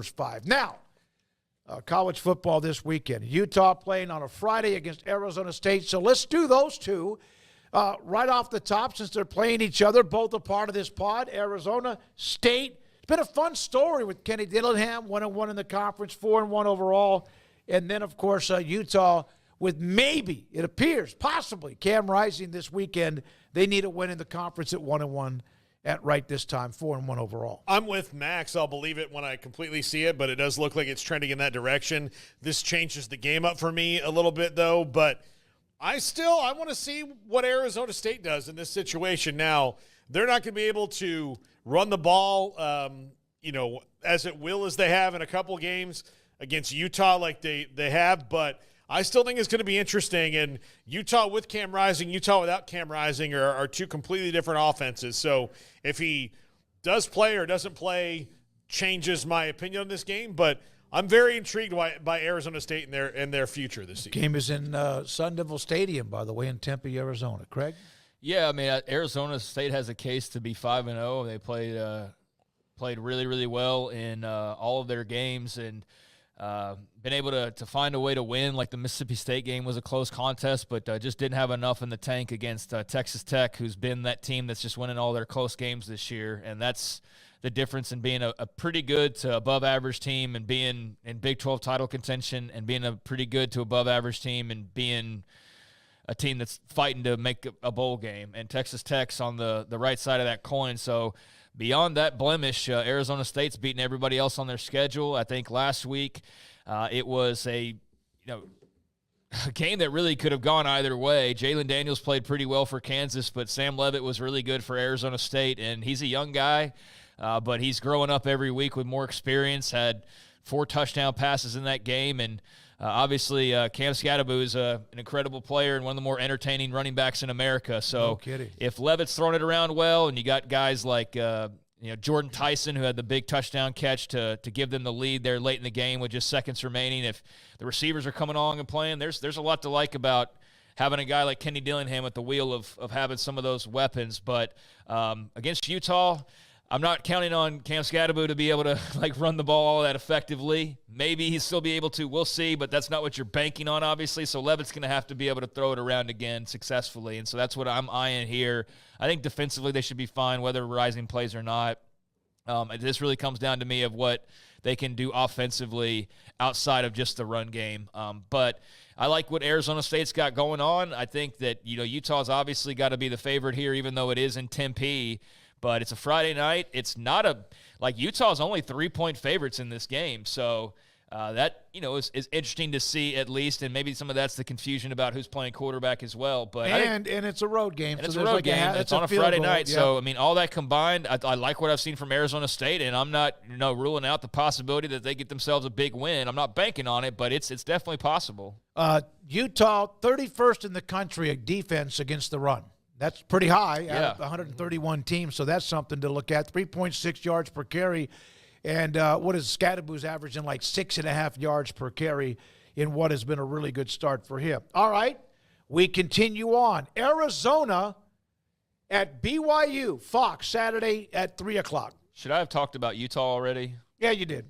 first 5. Now, college football this weekend. Utah playing on a Friday against Arizona State. So let's do those two right off the top since they're playing each other, both a part of this pod. Arizona State. It's been a fun story with Kenny Dillingham, 1-1 in the conference, 4-1 overall. And then, of course, Utah with maybe, it appears, possibly, Cam Rising this weekend. They need a win in the conference at 1-1 at right this time, 4-1 overall. I'm with Max. I'll believe it when I completely see it, but it does look like it's trending in that direction. This changes the game up for me a little bit, though, but I want to see what Arizona State does in this situation. Now, they're not going to be able to run the ball, as at will as they have in a couple games against Utah like they have, but I still think it's going to be interesting. And Utah with Cam Rising, Utah without Cam Rising are two completely different offenses. So if he does play or doesn't play, changes my opinion on this game. But I'm very intrigued by Arizona State and their future this season. Game is in Sun Devil Stadium, by the way, in Tempe, Arizona. Craig? Yeah, I mean, Arizona State has a case to be 5-0. They played really, really well in all of their games and been able to find a way to win. Like the Mississippi State game was a close contest, but just didn't have enough in the tank against Texas Tech, who's been that team that's just winning all their close games this year. And that's the difference in being a pretty good to above average team and being in Big 12 title contention and being a pretty good to above average team and being a team that's fighting to make a bowl game. And Texas Tech's on the right side of that coin. So beyond that blemish, Arizona State's beating everybody else on their schedule. I think last week it was a game that really could have gone either way. Jalen Daniels played pretty well for Kansas, but Sam Leavitt was really good for Arizona State, and he's a young guy, but he's growing up every week with more experience, had 4 touchdown passes in that game, and obviously Cam Scadaboo is an incredible player and one of the more entertaining running backs in America. So if Leavitt's throwing it around well, and you got guys like Jordan Tyson, who had the big touchdown catch to give them the lead there late in the game with just seconds remaining, if the receivers are coming along and playing, there's a lot to like about having a guy like Kenny Dillingham at the wheel of having some of those weapons. But against Utah, I'm not counting on Cam Scadaboo to be able to run the ball all that effectively. Maybe he'll still be able to. We'll see, but that's not what you're banking on, obviously. So Leavitt's going to have to be able to throw it around again successfully, and so that's what I'm eyeing here. I think defensively they should be fine, whether Rising plays or not. This really comes down to me of what they can do offensively outside of just the run game. But I like what Arizona State's got going on. I think that Utah's obviously got to be the favorite here, even though it is in Tempe. But it's a Friday night. It's not Utah's only 3-point favorites in this game. So that, is interesting to see at least. And maybe some of that's the confusion about who's playing quarterback as well. But and it's a road game. And so it's a road game. It's on a Friday night. Yeah. So, all that combined, I like what I've seen from Arizona State. And I'm not, ruling out the possibility that they get themselves a big win. I'm not banking on it, but it's definitely possible. Utah, 31st in the country at defense against the run. That's pretty high out of 131 teams, so that's something to look at. 3.6 yards per carry, and what is Scadaboo's averaging 6.5 yards per carry in what has been a really good start for him. All right, we continue on. Arizona at BYU, Fox, Saturday at 3 o'clock. Should I have talked about Utah already? Yeah, you did.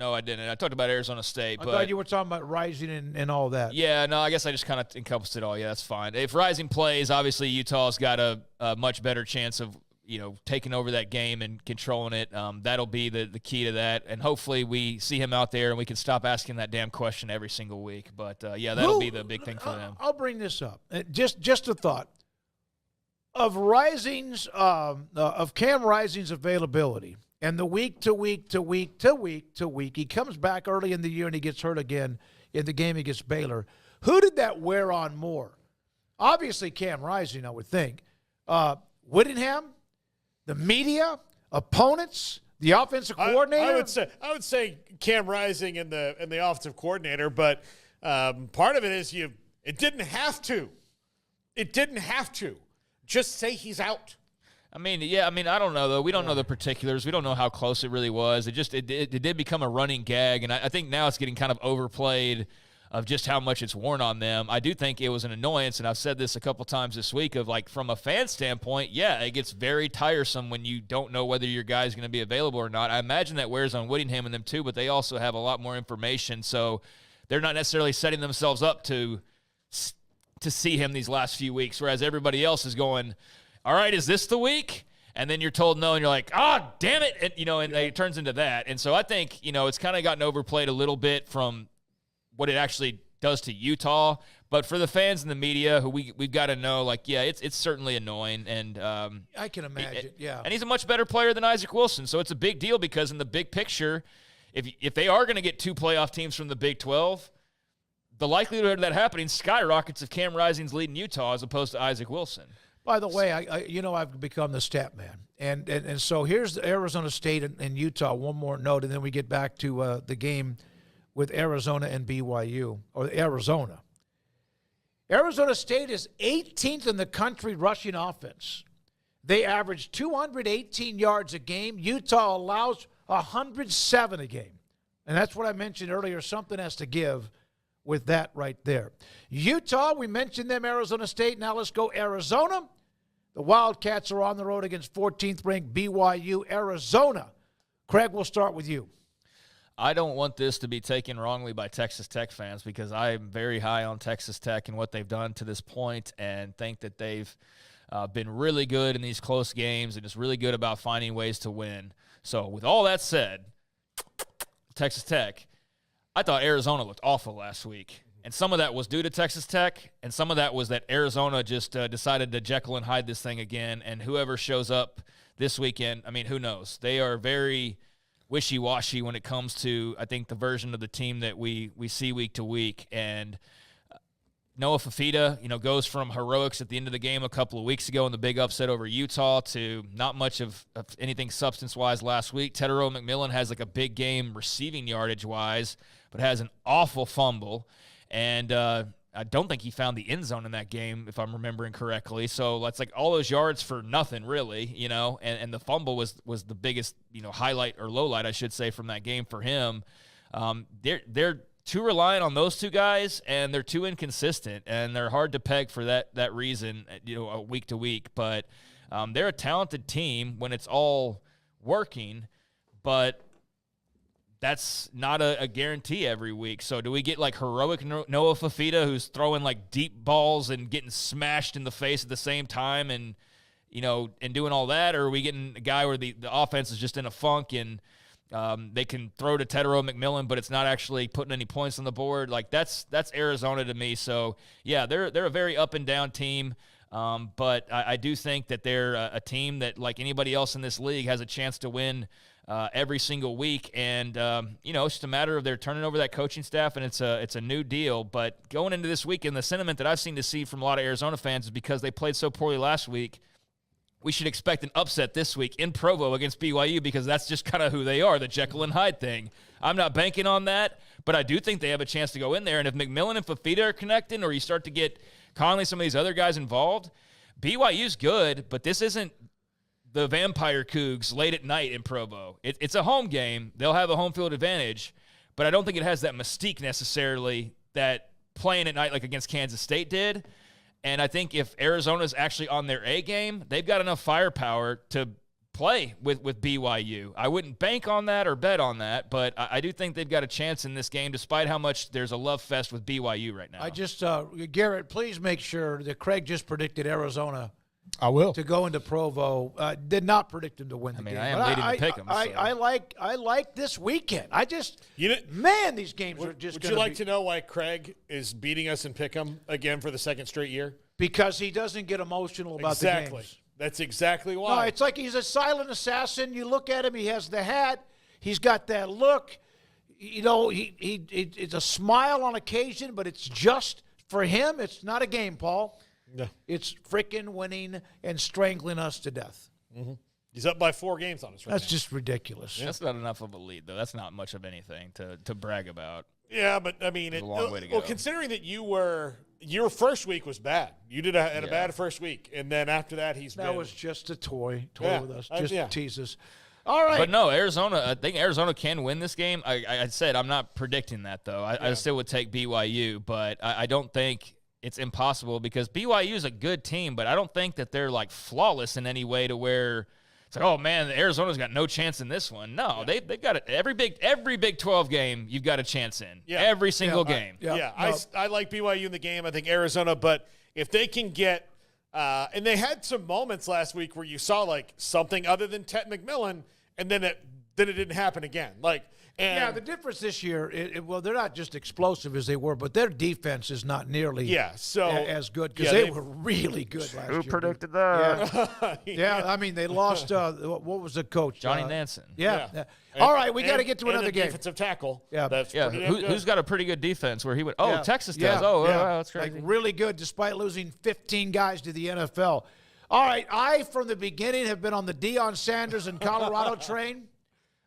No, I didn't. I talked about Arizona State. I thought you were talking about Rising and all that. Yeah, no, I guess I just kind of encompassed it all. Yeah, that's fine. If Rising plays, obviously Utah's got a much better chance of, taking over that game and controlling it. That'll be the key to that. And hopefully we see him out there and we can stop asking that damn question every single week. But, that'll be the big thing for them. I'll bring this up. Just a thought. Of Cam Rising's availability, and the week to week, he comes back early in the year and he gets hurt again in the game against Baylor. Who did that wear on more? Obviously Cam Rising, I would think. Whittingham, the media, opponents, the offensive coordinator. I would say Cam Rising and the offensive coordinator, but part of it is it didn't have to. It didn't have to. Just say he's out. I don't know, though. We don't know the particulars. We don't know how close it really was. It did become a running gag, and I think now it's getting kind of overplayed of just how much it's worn on them. I do think it was an annoyance, and I've said this a couple times this week of like from a fan standpoint, yeah, it gets very tiresome when you don't know whether your guy's going to be available or not. I imagine that wears on Whittingham and them too, but they also have a lot more information, so they're not necessarily setting themselves up to see him these last few weeks, whereas everybody else is going, all right, is this the week? And then you're told no, and you're like, ah, damn it, and it turns into that. And so I think, it's kind of gotten overplayed a little bit from what it actually does to Utah. But for the fans and the media, who we've got to know, like, yeah, it's certainly annoying. And I can imagine, yeah. And he's a much better player than Isaac Wilson, so it's a big deal because in the big picture, if they are going to get 2 playoff teams from the Big 12, the likelihood of that happening skyrockets if Cam Rising's leading Utah as opposed to Isaac Wilson. By the way, I've become the stat man. And so here's Arizona State and Utah, one more note, and then we get back to the game with Arizona and BYU, or Arizona. Arizona State is 18th in the country rushing offense. They average 218 yards a game. Utah allows 107 a game. And that's what I mentioned earlier. Something has to give with that right there. Utah, we mentioned them, Arizona State. Now let's go Arizona. The Wildcats are on the road against 14th ranked BYU. Arizona. Craig, we'll start with you. I don't want this to be taken wrongly by Texas Tech fans because I am very high on Texas Tech and what they've done to this point and think that they've been really good in these close games and just really good about finding ways to win. So with all that said, Texas Tech, I thought Arizona looked awful last week. And some of that was due to Texas Tech, and some of that was that Arizona just decided to Jekyll and Hyde this thing again, and whoever shows up this weekend, I mean, who knows? They are very wishy-washy when it comes to, I think, the version of the team that we see week to week. And Noah Fafita, goes from heroics at the end of the game a couple of weeks ago in the big upset over Utah to not much of anything substance-wise last week. Tedero McMillan has like a big game receiving yardage-wise, but has an awful fumble. And I don't think he found the end zone in that game, if I'm remembering correctly. So that's like all those yards for nothing, really, and the fumble was the biggest, highlight or low light, I should say, from that game for him. They're too reliant on those two guys, and they're too inconsistent, and they're hard to peg for that reason, week to week. But they're a talented team when it's all working, but that's not a guarantee every week. So do we get like heroic Noah Fafita who's throwing like deep balls and getting smashed in the face at the same time and doing all that? Or are we getting a guy where the offense is just in a funk and they can throw to Tedero McMillan, but it's not actually putting any points on the board? Like that's Arizona to me. So yeah, they're a very up and down team. But I do think that they're a team that, like anybody else in this league, has a chance to win every single week, and it's just a matter of they're turning over that coaching staff, and it's a new deal. But going into this weekend, the sentiment that I've seen to see from a lot of Arizona fans is because they played so poorly last week, we should expect an upset this week in Provo against BYU because that's just kind of who they are, the Jekyll and Hyde thing. I'm not banking on that, but I do think they have a chance to go in there. And if McMillan and Fafita are connecting, or you start to get Conley, some of these other guys involved, BYU's good, but this isn't the Vampire Cougs late at night in Provo. It's a home game. They'll have a home field advantage, but I don't think it has that mystique necessarily that playing at night like against Kansas State did. And I think if Arizona's actually on their A game, they've got enough firepower to play with BYU. I wouldn't bank on that or bet on that, but I do think they've got a chance in this game despite how much there's a love fest with BYU right now. I just, Garrett, please make sure that Craig just predicted Arizona. I will. To go into Provo. Did not predict him to win the game. I am leading to pick him. I like this weekend. I just, man, these games are just Would you like to know why Craig is beating us in Pick'em again for the second straight year? Because he doesn't get emotional about the games. That's exactly why. No, it's like he's a silent assassin. You look at him, he has the hat. He's got that look. It's a smile on occasion, but it's just for him. It's not a game, Paul. No. It's freaking winning and strangling us to death. Mm-hmm. He's up by 4 games on us right now. That's just ridiculous. Yeah. That's not enough of a lead, though. That's not much of anything to brag about. Yeah, but, I mean, it's a long way to go. Well, considering that your first week was bad. You did a bad first week, and then after that, that was just a toy yeah. with us, just tease us. All right. But no, Arizona. I think Arizona can win this game. I said I'm not predicting that though. I still would take BYU, but I don't think it's impossible because BYU is a good team, but I don't think that they're like flawless in any way to where it's like, oh man, Arizona's got no chance in this one. No, they've got it. Every Big 12 game you've got a chance in. Yeah. Every single game. I like BYU in the game. I think Arizona, but if they can get and they had some moments last week where you saw like something other than Tet McMillan, and then it didn't happen again. The difference this year, well, they're not just explosive as they were, but their defense is not nearly as good because they were really good last year. Who predicted that? I mean, they lost, what was the coach? Johnny Nansen. All right, we got to get to another game. Defensive tackle. Who's got a pretty good defense where he would, Texas does. Wow, that's crazy. Like really good despite losing 15 guys to the NFL. All right, I, from the beginning, have been on the Deion Sanders and Colorado train.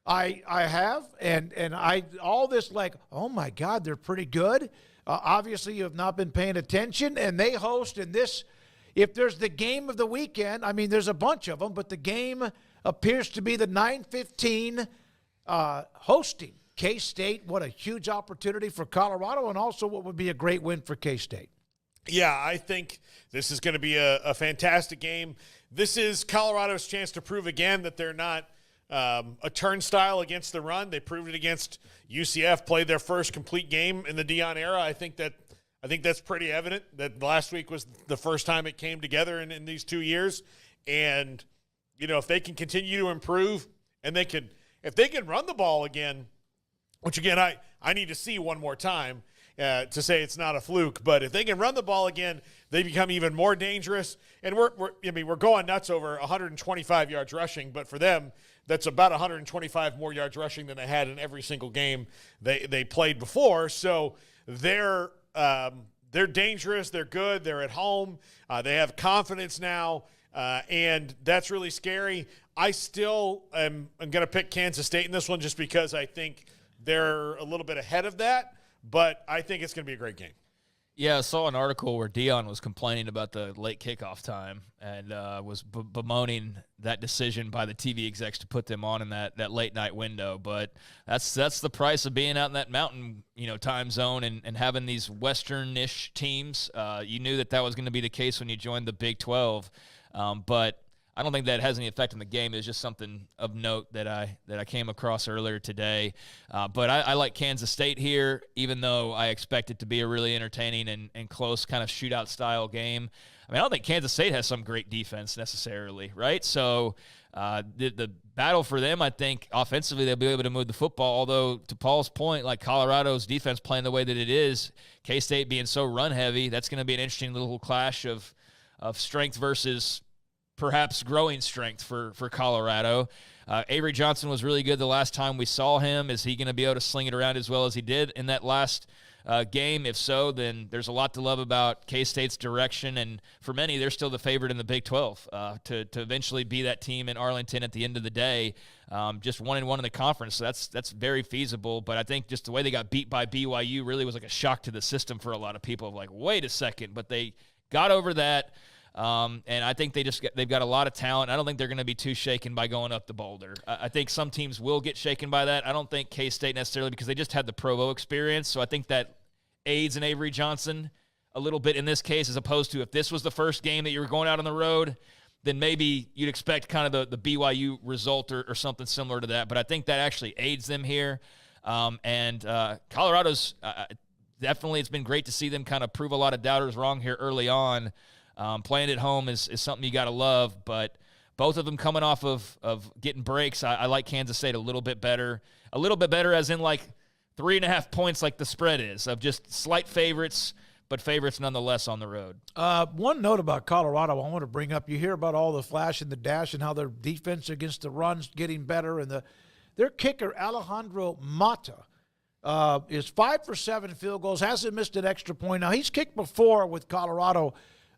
I have, and I all this like, oh my God, they're pretty good. Obviously, you have not been paying attention, and they host in this. If there's the game of the weekend, I mean, there's a bunch of them, but the game appears to be the 9:15 hosting K-State. What a huge opportunity for Colorado, and also what would be a great win for K-State. Yeah, I think this is going to be a fantastic game. This is Colorado's chance to prove again that they're not a turnstile against the run. They proved it against UCF, played their first complete game in the Deion era. I think that's pretty evident that last week was the first time it came together in these 2 years. And, if they can continue to improve and if they can run the ball again, which again, I need to see one more time to say it's not a fluke, but if they can run the ball again, they become even more dangerous. And we're going nuts over 125 yards rushing, but for them, that's about 125 more yards rushing than they had in every single game they played before. So they're dangerous. They're good. They're at home. They have confidence now, and that's really scary. I still am going to pick Kansas State in this one just because I think they're a little bit ahead of that, but I think it's going to be a great game. Yeah, I saw an article where Deion was complaining about the late kickoff time and was bemoaning that decision by the TV execs to put them on in that late night window. But that's the price of being out in that mountain time zone and having these Western-ish teams. You knew that was going to be the case when you joined the Big 12, but I don't think that has any effect on the game. It's just something of note that I came across earlier today. But I like Kansas State here, even though I expect it to be a really entertaining and close kind of shootout-style game. I mean, I don't think Kansas State has some great defense necessarily, right? So the battle for them, I think, offensively, they'll be able to move the football. Although, to Paul's point, like Colorado's defense playing the way that it is, K-State being so run-heavy, that's going to be an interesting little clash of strength versus perhaps growing strength for Colorado. Avery Johnson was really good the last time we saw him. Is he going to be able to sling it around as well as he did in that last game? If so, then there's a lot to love about K-State's direction. And for many, they're still the favorite in the Big 12 to eventually be that team in Arlington at the end of the day. Just 1-1 in the conference, so that's very feasible. But I think just the way they got beat by BYU really was like a shock to the system for a lot of people. Like, wait a second, but they got over that. And I think they've got a lot of talent. I don't think they're going to be too shaken by going up the Boulder. I think some teams will get shaken by that. I don't think K-State necessarily, because they just had the Provo experience. So I think that aids in Avery Johnson a little bit in this case, as opposed to if this was the first game that you were going out on the road, then maybe you'd expect kind of the BYU result or something similar to that. But I think that actually aids them here. And Colorado's definitely, it's been great to see them kind of prove a lot of doubters wrong here early on. Playing at home is something you got to love, but both of them coming off of getting breaks. I like Kansas State a little bit better as in like 3.5 points like the spread is, of just slight favorites, but favorites nonetheless on the road. One note about Colorado I want to bring up. You hear about all the flash and the dash and how their defense against the run's getting better, and their kicker, Alejandro Mata, is 5 for 7 field goals, hasn't missed an extra point. Now, he's kicked before with Colorado,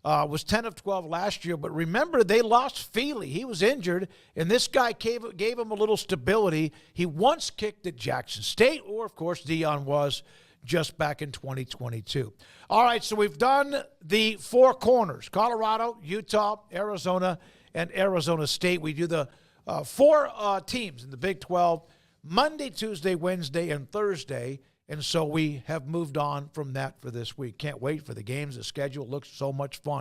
was 10 of 12 last year. But remember, they lost Feely. He was injured, and this guy gave him a little stability. He once kicked at Jackson State, or, of course, Deion was just back in 2022. All right, so we've done the 4 corners: Colorado, Utah, Arizona, and Arizona State. We do the 4 teams in the Big 12, Monday, Tuesday, Wednesday, and Thursday. And so we have moved on from that for this week. Can't wait for the games. The schedule looks so much fun.